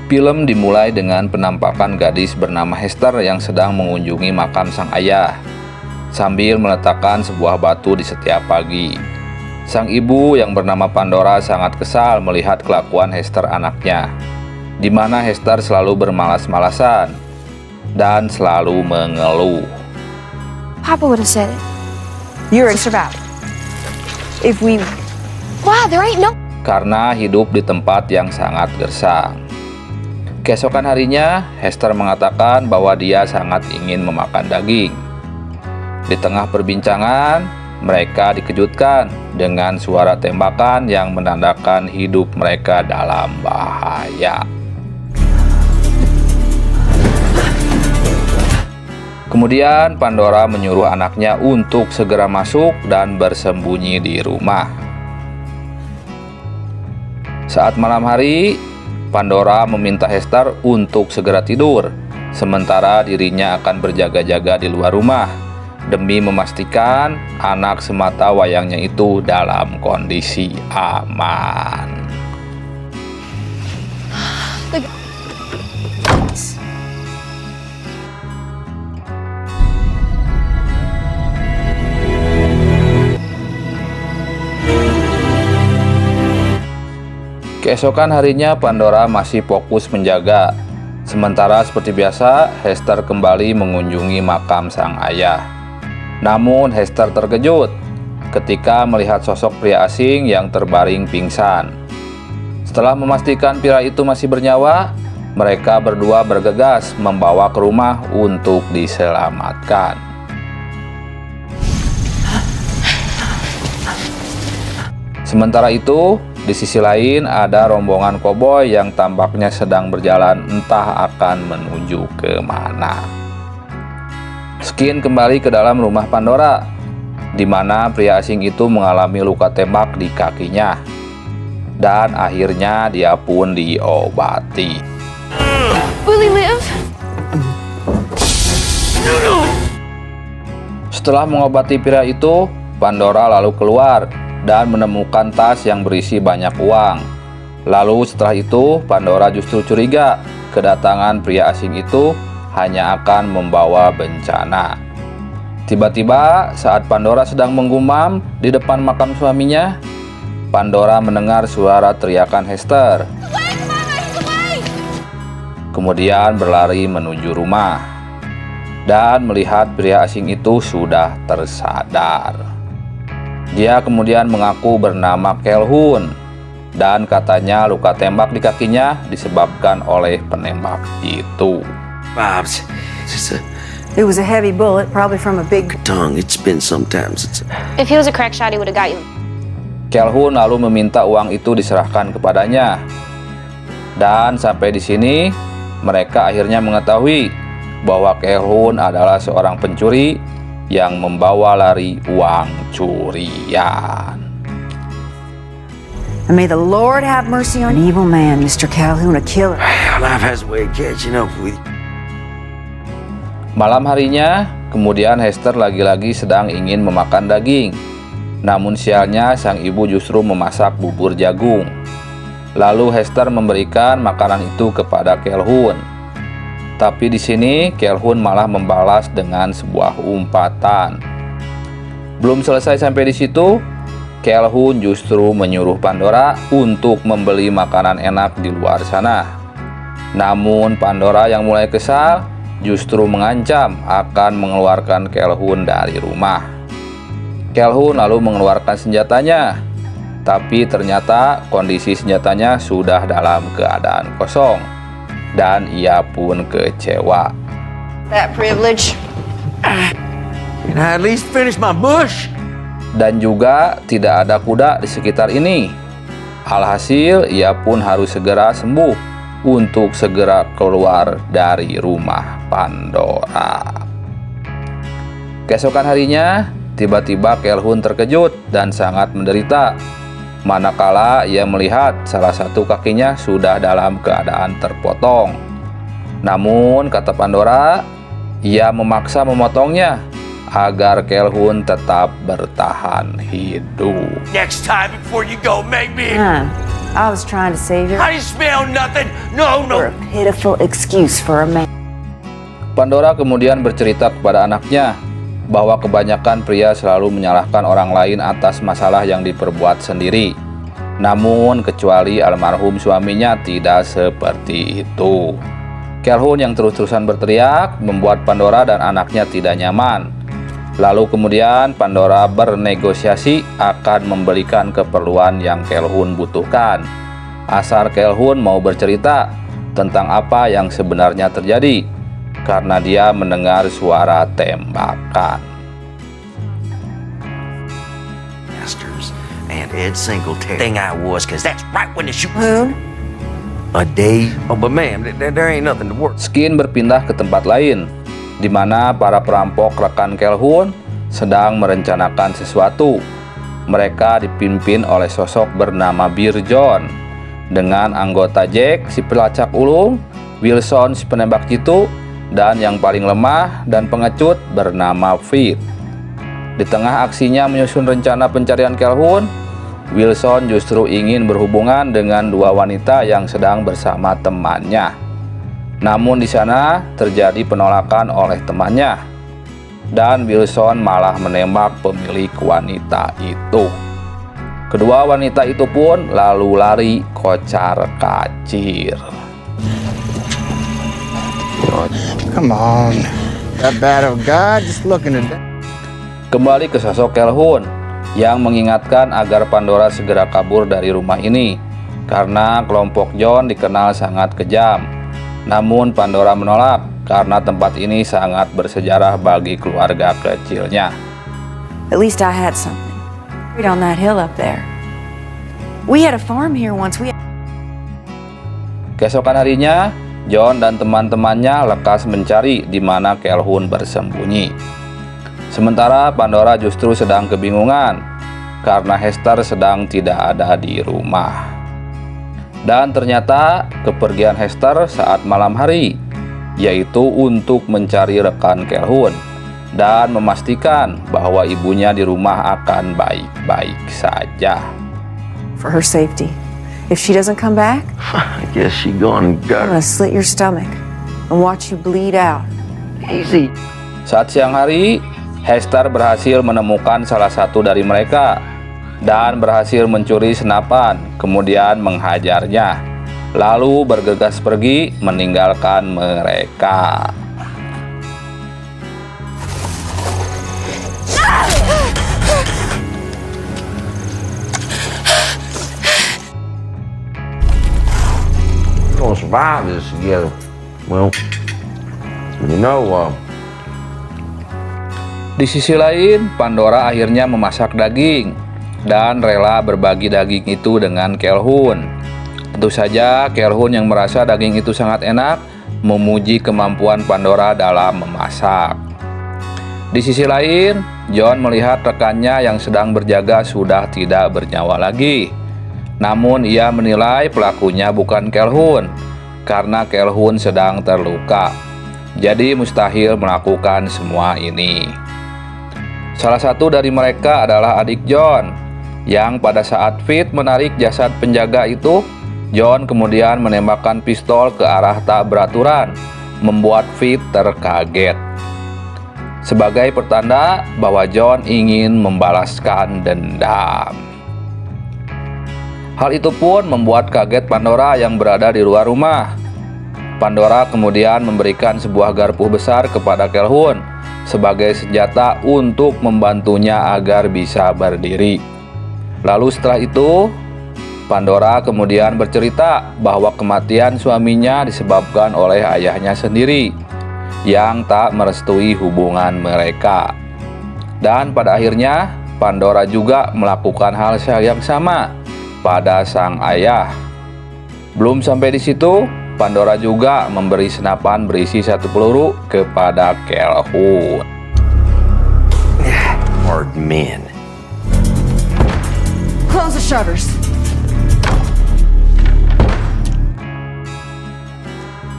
Film dimulai dengan penampakan gadis bernama Hester yang sedang mengunjungi makam sang ayah, sambil meletakkan sebuah batu di setiap pagi. Sang ibu yang bernama Pandora sangat kesal melihat kelakuan Hester anaknya, di mana Hester selalu bermalas-malasan dan selalu mengeluh. Papa would have said it. You're about. If we... Wow, there ain't no... Karena hidup di tempat yang sangat gersang. Keesokan harinya, Hester mengatakan bahwa dia sangat ingin memakan daging. Di tengah perbincangan, mereka dikejutkan dengan suara tembakan yang menandakan hidup mereka dalam bahaya. Kemudian Pandora menyuruh anaknya untuk segera masuk dan bersembunyi di rumah. Saat malam hari, Pandora meminta Hester untuk segera tidur, sementara dirinya akan berjaga-jaga di luar rumah demi memastikan anak semata wayangnya itu dalam kondisi aman. Keesokan harinya Pandora masih fokus menjaga. Sementara seperti biasa, Hester kembali mengunjungi makam sang ayah. Namun Hester terkejut ketika melihat sosok pria asing yang terbaring pingsan. Setelah memastikan pria itu masih bernyawa, mereka berdua bergegas membawa ke rumah untuk diselamatkan. Sementara itu, di sisi lain ada rombongan koboi yang tampaknya sedang berjalan entah akan menuju ke mana. Skin kembali ke dalam rumah Pandora, di mana pria asing itu mengalami luka tembak di kakinya. Dan akhirnya dia pun diobati. Will he live? Setelah mengobati pria itu, Pandora lalu keluar dan menemukan tas yang berisi banyak uang. Lalu setelah itu, Pandora justru curiga kedatangan pria asing itu hanya akan membawa bencana. Tiba-tiba saat Pandora sedang menggumam di depan makam suaminya, Pandora mendengar suara teriakan Hester. Kemudian berlari menuju rumah dan melihat pria asing itu sudah tersadar. Dia kemudian mengaku bernama Calhoun dan katanya luka tembak di kakinya disebabkan oleh penembak itu. Bob's. It was a heavy bullet, probably from a big... Tongue. It's been sometimes. If he was a crack shot, he would have got you. Calhoun lalu meminta uang itu diserahkan kepadanya. Dan sampai di sini, mereka akhirnya mengetahui bahwa Calhoun adalah seorang pencuri yang membawa lari uang curian. And may the Lord have mercy on an evil man, Mr. Calhoun, a killer. Life has a way of catching up with you. Malam harinya, kemudian Hester lagi-lagi sedang ingin memakan daging. Namun sialnya sang ibu justru memasak bubur jagung. Lalu Hester memberikan makanan itu kepada Calhoun. Tapi di sini Calhoun malah membalas dengan sebuah umpatan. Belum selesai sampai di situ, Calhoun justru menyuruh Pandora untuk membeli makanan enak di luar sana. Namun Pandora yang mulai kesal justru mengancam akan mengeluarkan Calhoun dari rumah. Calhoun lalu mengeluarkan senjatanya, tapi ternyata kondisi senjatanya sudah dalam keadaan kosong. Dan ia pun kecewa. That privilege. Can I at least finish my bush? Dan juga tidak ada kuda di sekitar ini. Alhasil ia pun harus segera sembuh untuk segera keluar dari rumah Pandora. Keesokan harinya, tiba-tiba Calhoun terkejut dan sangat menderita. Manakala ia melihat salah satu kakinya sudah dalam keadaan terpotong. Namun, kata Pandora, ia memaksa memotongnya agar Calhoun tetap bertahan hidup. Next time before you go, make me... I was trying to save her I didn't smell nothing. No, for a pitiful excuse for a man. Pandora kemudian bercerita kepada anaknya bahwa kebanyakan pria selalu menyalahkan orang lain atas masalah yang diperbuat sendiri. Namun kecuali almarhum suaminya tidak seperti itu. Calhoun yang terus-terusan berteriak membuat Pandora dan anaknya tidak nyaman. Lalu kemudian Pandora bernegosiasi akan memberikan keperluan yang Calhoun butuhkan. Asal Calhoun mau bercerita tentang apa yang sebenarnya terjadi, karena dia mendengar suara tembakan. Masters and Ed Singletary. Thing I was, cause that's right when the shoot. Who? A day. Oh, but ma'am, there ain't nothing to work. Skin berpindah ke tempat lain, di mana para perampok rekan Calhoun sedang merencanakan sesuatu. Mereka dipimpin oleh sosok bernama Beer John, dengan anggota Jack si pelacak ulung, Wilson si penembak jitu, dan yang paling lemah dan pengecut bernama Fit. Di tengah aksinya menyusun rencana pencarian Calhoun, Wilson justru ingin berhubungan dengan dua wanita yang sedang bersama temannya. Namun di sana terjadi penolakan oleh temannya, dan Wilson malah menembak pemilik wanita itu. Kedua wanita itu pun lalu lari kocar-kacir. Come on. That bad of God, just looking at that. Kembali ke sosok Calhoun yang mengingatkan agar Pandora segera kabur dari rumah ini karena kelompok John dikenal sangat kejam. Namun Pandora menolak karena tempat ini sangat bersejarah bagi keluarga kecilnya. At least I had something. Right on that hill up there. We had a farm here once. Keesokan harinya, John dan teman-temannya lekas mencari di mana Calhoun bersembunyi. Sementara Pandora justru sedang kebingungan karena Hester sedang tidak ada di rumah. Dan ternyata kepergian Hester saat malam hari, yaitu untuk mencari rekan Calhoun dan memastikan bahwa ibunya di rumah akan baik-baik saja. For her safety. If she doesn't come back, I guess she gone I'm got gonna slit your stomach and watch you bleed out. easy. Saat siang hari, Hester berhasil menemukan salah satu dari mereka dan berhasil mencuri senapan, kemudian menghajarnya, lalu bergegas pergi meninggalkan mereka. We're gonna survive this together. Well, you know, Di sisi lain, Pandora akhirnya memasak daging dan rela berbagi daging itu dengan Calhoun. Tentu saja Calhoun yang merasa daging itu sangat enak memuji kemampuan Pandora dalam memasak. Di sisi lain, John melihat rekannya yang sedang berjaga sudah tidak bernyawa lagi. Namun ia menilai pelakunya bukan Calhoun karena Calhoun sedang terluka. Jadi mustahil melakukan semua ini. Salah satu dari mereka adalah adik John, yang pada saat Fit menarik jasad penjaga itu, John kemudian menembakkan pistol ke arah tak beraturan, membuat Fit terkaget. Sebagai pertanda bahwa John ingin membalaskan dendam. Hal itu pun membuat kaget Pandora yang berada di luar rumah. Pandora kemudian memberikan sebuah garpu besar kepada Calhoun sebagai senjata untuk membantunya agar bisa berdiri. Lalu setelah itu, Pandora kemudian bercerita bahwa kematian suaminya disebabkan oleh ayahnya sendiri yang tak merestui hubungan mereka. Dan pada akhirnya, Pandora juga melakukan hal yang sama pada sang ayah. Belum sampai di situ, Pandora juga memberi senapan berisi 1 peluru kepada Calhoun. hard men. Close the shutters.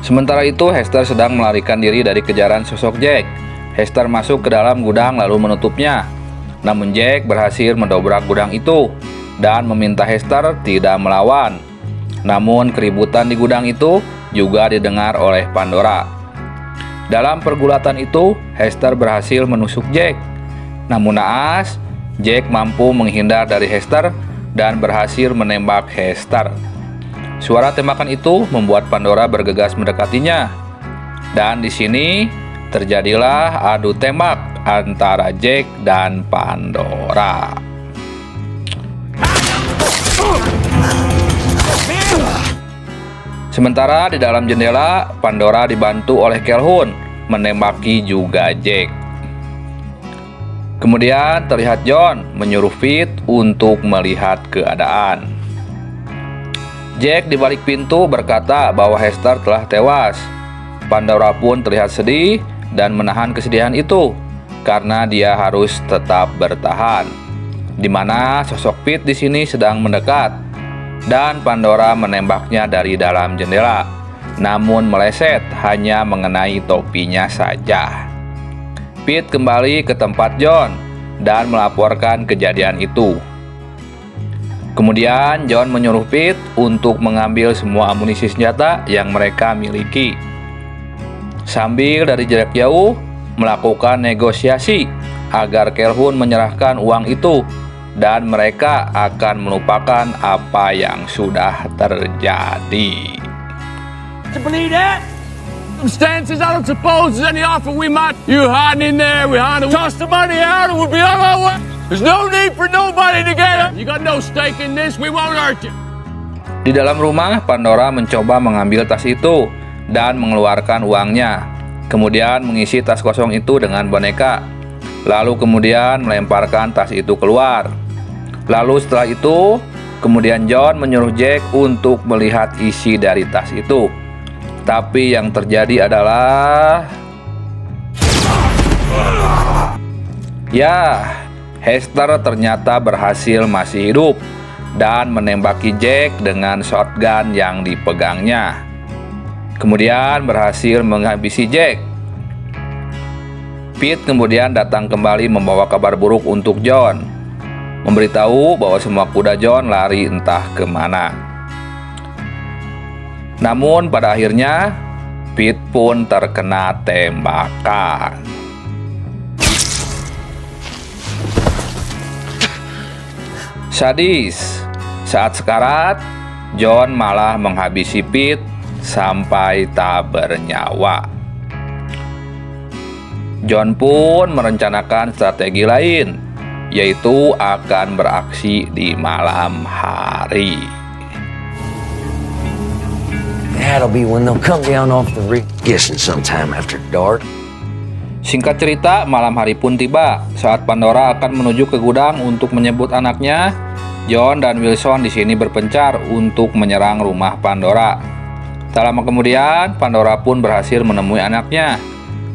Sementara itu, Hester sedang melarikan diri dari kejaran sosok Jack. Hester masuk ke dalam gudang lalu menutupnya. Namun Jack berhasil mendobrak gudang itu dan meminta Hester tidak melawan. Namun keributan di gudang itu juga didengar oleh Pandora. Dalam pergulatan itu, Hester berhasil menusuk Jack. Namun naas, Jack mampu menghindar dari Hester dan berhasil menembak Hester. Suara tembakan itu membuat Pandora bergegas mendekatinya. Dan di sini terjadilah adu tembak antara Jack dan Pandora. Sementara di dalam jendela, Pandora dibantu oleh Calhoun menembaki juga Jack. Kemudian terlihat John menyuruh Pete untuk melihat keadaan. Jack di balik pintu berkata bahwa Hester telah tewas. Pandora pun terlihat sedih dan menahan kesedihan itu karena dia harus tetap bertahan. Di mana sosok Pete di sini sedang mendekat dan Pandora menembaknya dari dalam jendela, namun meleset hanya mengenai topinya saja. Pete kembali ke tempat John dan melaporkan kejadian itu. Kemudian John menyuruh Pete untuk mengambil semua amunisi senjata yang mereka miliki, sambil dari jarak jauh melakukan negosiasi agar Calhoun menyerahkan uang itu dan mereka akan melupakan apa yang sudah terjadi. You believe that? Circumstances, I don't suppose there's any offer we might. You hiding in there, we hide, toss the money out, and we'll be on our way. There's no need for nobody to get up. You got no stake in this, we won't hurt you. Di dalam rumah, Pandora mencoba mengambil tas itu dan mengeluarkan uangnya. Kemudian mengisi tas kosong itu dengan boneka. Lalu kemudian melemparkan tas itu keluar. Lalu setelah itu, kemudian John menyuruh Jack untuk melihat isi dari tas itu. Tapi yang terjadi adalah... ya, Hester ternyata berhasil masih hidup dan menembaki Jack dengan shotgun yang dipegangnya. Kemudian berhasil menghabisi Jack. Pete kemudian datang kembali membawa kabar buruk untuk John, memberitahu bahwa semua kuda John lari entah kemana. Namun pada akhirnya Pete pun terkena tembakan. Sadis, saat sekarat, John malah menghabisi Pete sampai tak bernyawa. John pun merencanakan strategi lain, yaitu akan beraksi di malam hari. That'll be when they'll come down off the rig. Guessing sometime after dark. Singkat cerita, malam hari pun tiba saat Pandora akan menuju ke gudang untuk menyebut anaknya. John dan Wilson di sini berpencar untuk menyerang rumah Pandora. Tak lama kemudian, Pandora pun berhasil menemui anaknya.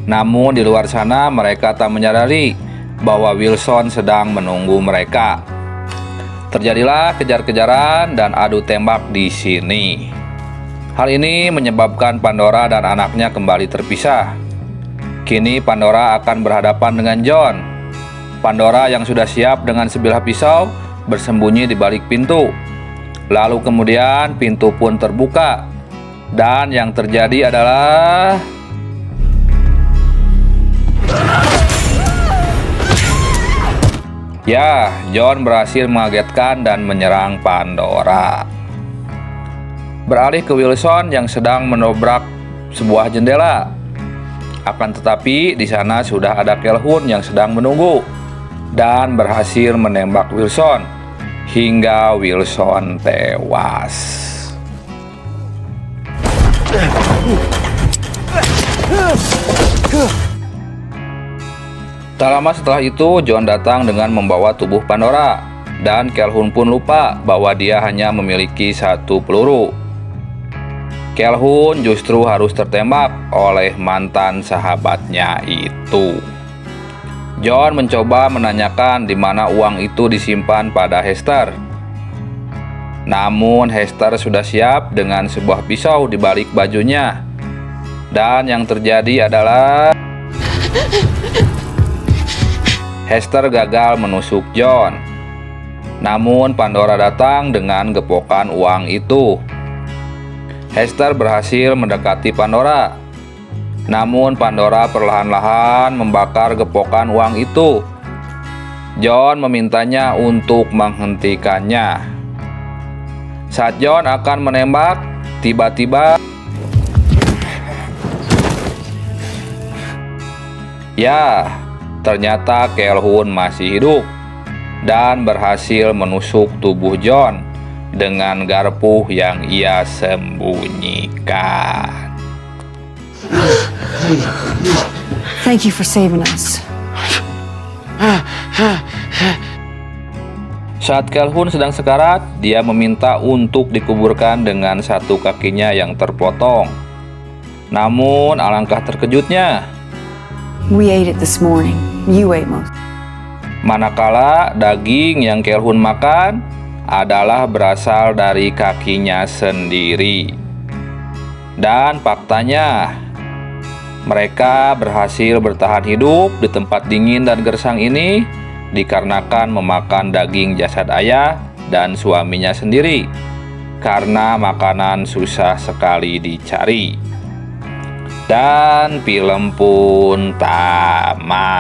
Namun di luar sana mereka tak menyadari bahwa Wilson sedang menunggu mereka. Terjadilah kejar-kejaran dan adu tembak di sini. Hal ini menyebabkan Pandora dan anaknya kembali terpisah. Kini Pandora akan berhadapan dengan John. Pandora yang sudah siap dengan sebilah pisau bersembunyi di balik pintu. Lalu kemudian pintu pun terbuka. Dan yang terjadi adalah... ya, John berhasil mengagetkan dan menyerang Pandora. Beralih ke Wilson yang sedang menobrak sebuah jendela. Akan tetapi di sana sudah ada Calhoun yang sedang menunggu dan berhasil menembak Wilson hingga Wilson tewas. Tak lama setelah itu, John datang dengan membawa tubuh Pandora dan Calhoun pun lupa bahwa dia hanya memiliki satu peluru. Calhoun justru harus tertembak oleh mantan sahabatnya itu. John mencoba menanyakan di mana uang itu disimpan pada Hester. Namun Hester sudah siap dengan sebuah pisau di balik bajunya. Dan yang terjadi adalah Hester gagal menusuk John. Namun Pandora datang dengan gepokan uang itu. Hester berhasil mendekati Pandora. Namun Pandora perlahan-lahan membakar gepokan uang itu. John memintanya untuk menghentikannya. Saat John akan menembak, tiba-tiba ya, ternyata Calhoun masih hidup dan berhasil menusuk tubuh John dengan garpu yang ia sembunyikan. Thank you for saving us. Saat Calhoun sedang sekarat, dia meminta untuk dikuburkan dengan satu kakinya yang terpotong. Namun alangkah terkejutnya, We ate it this morning. You ate most. manakala daging yang Calhoun makan adalah berasal dari kakinya sendiri. Dan faktanya, mereka berhasil bertahan hidup di tempat dingin dan gersang ini dikarenakan memakan daging jasad ayah dan suaminya sendiri, karena makanan susah sekali dicari. Dan film pun tamat.